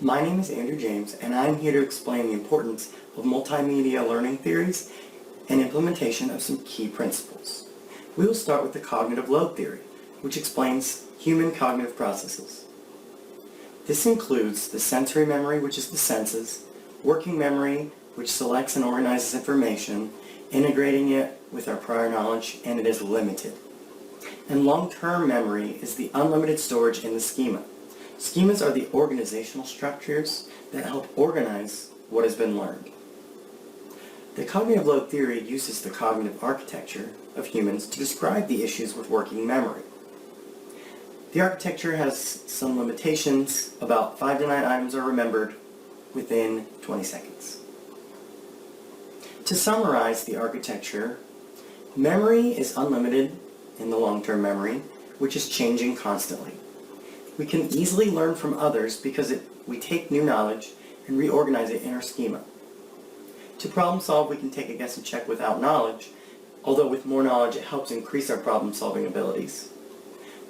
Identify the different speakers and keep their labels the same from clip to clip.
Speaker 1: My name is Andrew James, and I'm here to explain the importance of multimedia learning theories and implementation of some key principles. We will start with the cognitive load theory, which explains human cognitive processes. This includes the sensory memory, which is the senses, working memory, which selects and organizes information, integrating it with our prior knowledge, and it is limited. And long-term memory is the unlimited storage in the schema. Schemas are the organizational structures that help organize what has been learned. The cognitive load theory uses the cognitive architecture of humans to describe the issues with working memory. The architecture has some limitations. About 5 to 9 items are remembered within 20 seconds. To summarize the architecture, memory is unlimited in the long-term memory, which is changing constantly. We can easily learn from others because we take new knowledge and reorganize it in our schema. To problem solve, we can take a guess and check without knowledge, although with more knowledge it helps increase our problem solving abilities.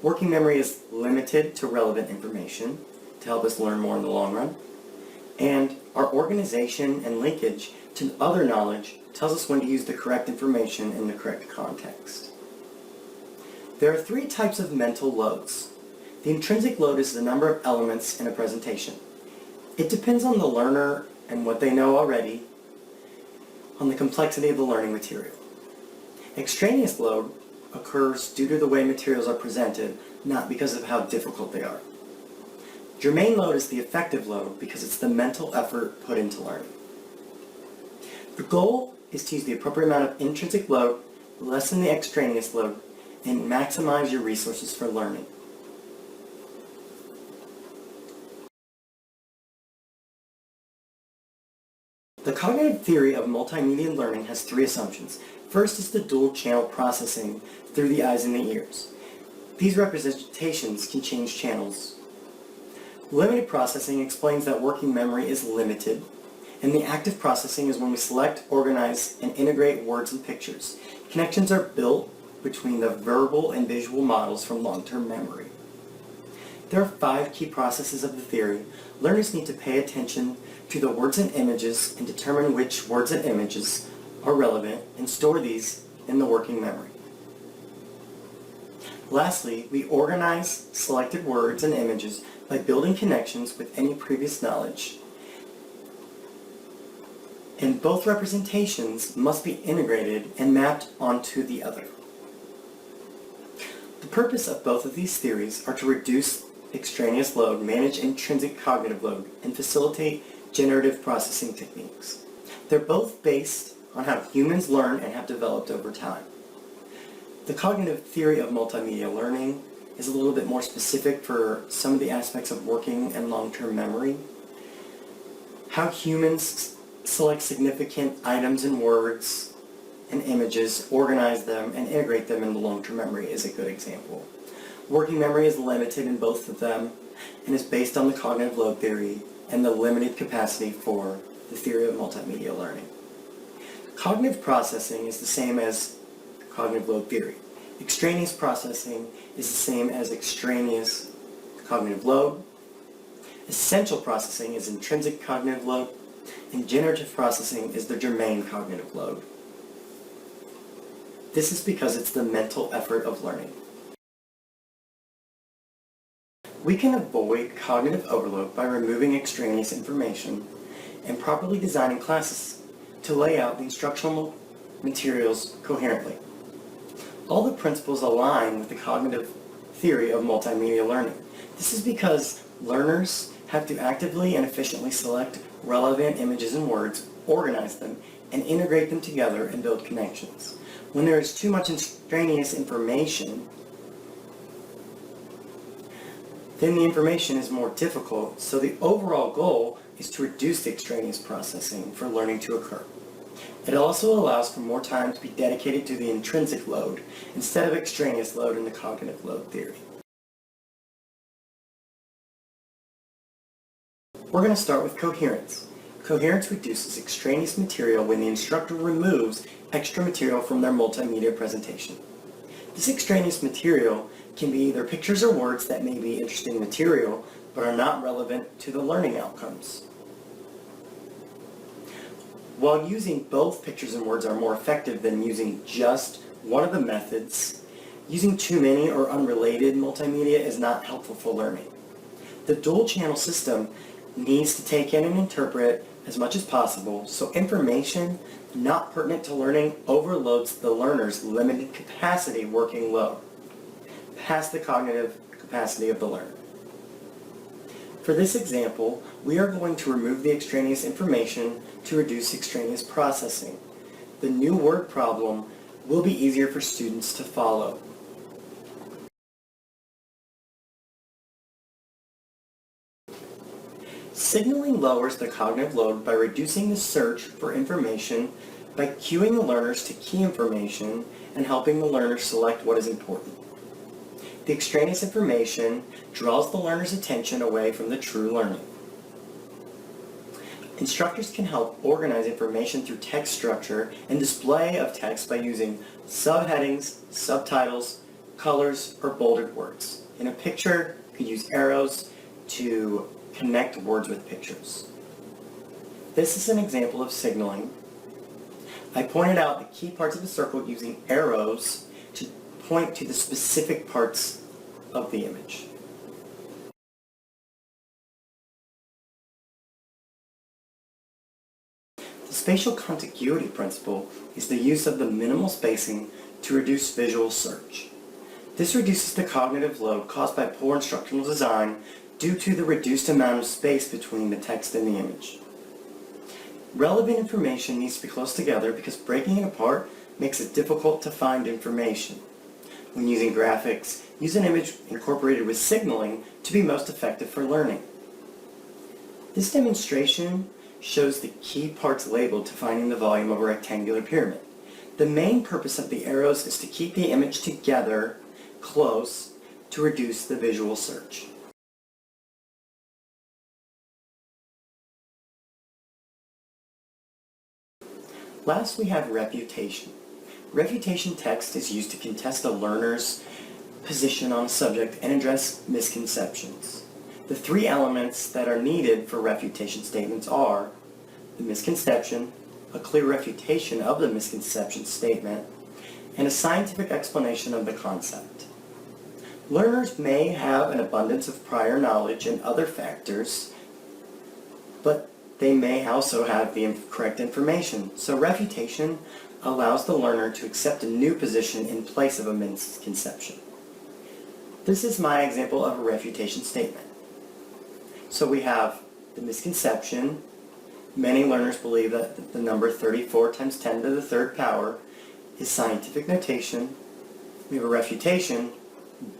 Speaker 1: Working memory is limited to relevant information to help us learn more in the long run. And our organization and linkage to other knowledge tells us when to use the correct information in the correct context. There are 3 types of mental loads. The intrinsic load is the number of elements in a presentation. It depends on the learner and what they know already, on the complexity of the learning material. Extraneous load occurs due to the way materials are presented, not because of how difficult they are. Germane load is the effective load because it's the mental effort put into learning. The goal is to use the appropriate amount of intrinsic load, lessen the extraneous load, and maximize your resources for learning. The cognitive theory of multimedia learning has 3 assumptions. First is the dual channel processing through the eyes and the ears. These representations can change channels. Limited processing explains that working memory is limited, and the active processing is when we select, organize, and integrate words and pictures. Connections are built between the verbal and visual models from long-term memory. There are 5 key processes of the theory. Learners need to pay attention to the words and images and determine which words and images are relevant and store these in the working memory. Lastly, we organize selected words and images by building connections with any previous knowledge. And both representations must be integrated and mapped onto the other. The purpose of both of these theories are to reduce extraneous load, manage intrinsic cognitive load, and facilitate generative processing techniques. They're both based on how humans learn and have developed over time. The cognitive theory of multimedia learning is a little bit more specific for some of the aspects of working and long-term memory. How humans select significant items and words and images, organize them, and integrate them into long-term memory is a good example. Working memory is limited in both of them and is based on the cognitive load theory and the limited capacity for the theory of multimedia learning. Cognitive processing is the same as cognitive load theory. Extraneous processing is the same as extraneous cognitive load. Essential processing is intrinsic cognitive load, and generative processing is the germane cognitive load. This is because it's the mental effort of learning. We can avoid cognitive overload by removing extraneous information and properly designing classes to lay out the instructional materials coherently. All the principles align with the cognitive theory of multimedia learning. This is because learners have to actively and efficiently select relevant images and words, organize them, and integrate them together and build connections. When there is too much extraneous information, then the information is more difficult, so the overall goal is to reduce the extraneous processing for learning to occur. It also allows for more time to be dedicated to the intrinsic load instead of extraneous load in the cognitive load theory. We're going to start with coherence. Coherence reduces extraneous material when the instructor removes extra material from their multimedia presentation. This extraneous material can be either pictures or words that may be interesting material, but are not relevant to the learning outcomes. While using both pictures and words are more effective than using just one of the methods, using too many or unrelated multimedia is not helpful for learning. The dual channel system needs to take in and interpret as much as possible, so information not pertinent to learning overloads the learner's limited capacity working load, past the cognitive capacity of the learner. For this example, we are going to remove the extraneous information to reduce extraneous processing. The new word problem will be easier for students to follow. Signaling lowers the cognitive load by reducing the search for information, by cueing the learners to key information, and helping the learner select what is important. The extraneous information draws the learner's attention away from the true learning. Instructors can help organize information through text structure and display of text by using subheadings, subtitles, colors, or bolded words. In a picture, you could use arrows to connect words with pictures. This is an example of signaling. I pointed out the key parts of a circle using arrows to point to the specific parts of the image. The spatial contiguity principle is the use of the minimal spacing to reduce visual search. This reduces the cognitive load caused by poor instructional design due to the reduced amount of space between the text and the image. Relevant information needs to be close together because breaking it apart makes it difficult to find information. When using graphics, use an image incorporated with signaling to be most effective for learning. This demonstration shows the key parts labeled to finding the volume of a rectangular pyramid. The main purpose of the arrows is to keep the image together, close, to reduce the visual search. Last, we have refutation. Refutation text is used to contest a learner's position on a subject and address misconceptions. The three elements that are needed for refutation statements are the misconception, a clear refutation of the misconception statement, and a scientific explanation of the concept. Learners may have an abundance of prior knowledge and other factors, but they may also have the incorrect information. So refutation allows the learner to accept a new position in place of a misconception. This is my example of a refutation statement. So we have the misconception. Many learners believe that the number 34 times 10 to the third power is scientific notation. We have a refutation,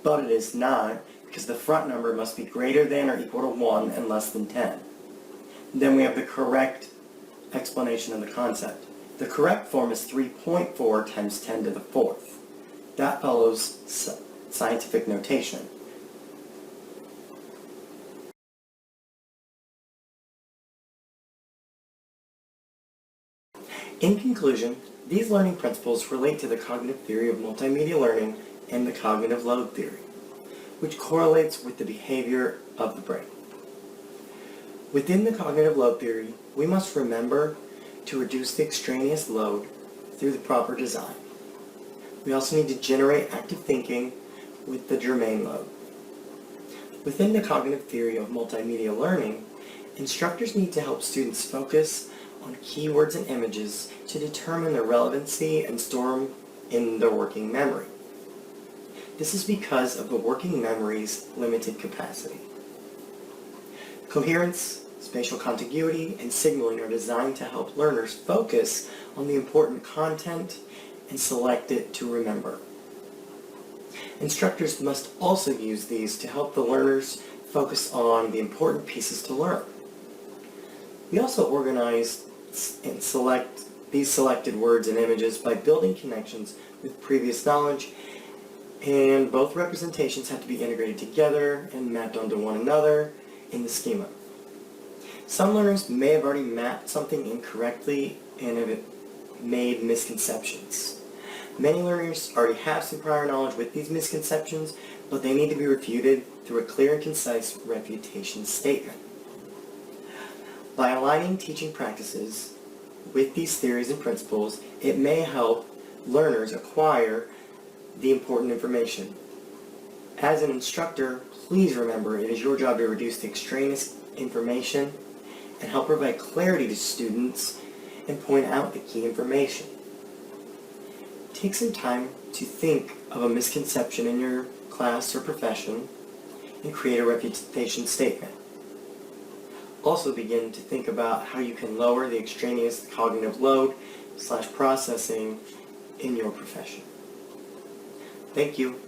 Speaker 1: but it is not, because the front number must be greater than or equal to 1 and less than 10. Then we have the correct explanation of the concept. The correct form is 3.4 times 10 to the fourth. That follows scientific notation. In conclusion, these learning principles relate to the cognitive theory of multimedia learning and the cognitive load theory, which correlates with the behavior of the brain. Within the cognitive load theory, we must remember to reduce the extraneous load through the proper design. We also need to generate active thinking with the germane load. Within the cognitive theory of multimedia learning, instructors need to help students focus on keywords and images to determine their relevancy and store them in their working memory. This is because of the working memory's limited capacity. Coherence, spatial contiguity, and signaling are designed to help learners focus on the important content and select it to remember. Instructors must also use these to help the learners focus on the important pieces to learn. We also organize and select these selected words and images by building connections with previous knowledge, and both representations have to be integrated together and mapped onto one another in the schema. Some learners may have already mapped something incorrectly and have made misconceptions. Many learners already have some prior knowledge with these misconceptions, but they need to be refuted through a clear and concise refutation statement. By aligning teaching practices with these theories and principles, it may help learners acquire the important information. As an instructor, please remember it is your job to reduce the extraneous information and help provide clarity to students and point out the key information. Take some time to think of a misconception in your class or profession and create a refutation statement. Also begin to think about how you can lower the extraneous cognitive load / processing in your profession. Thank you.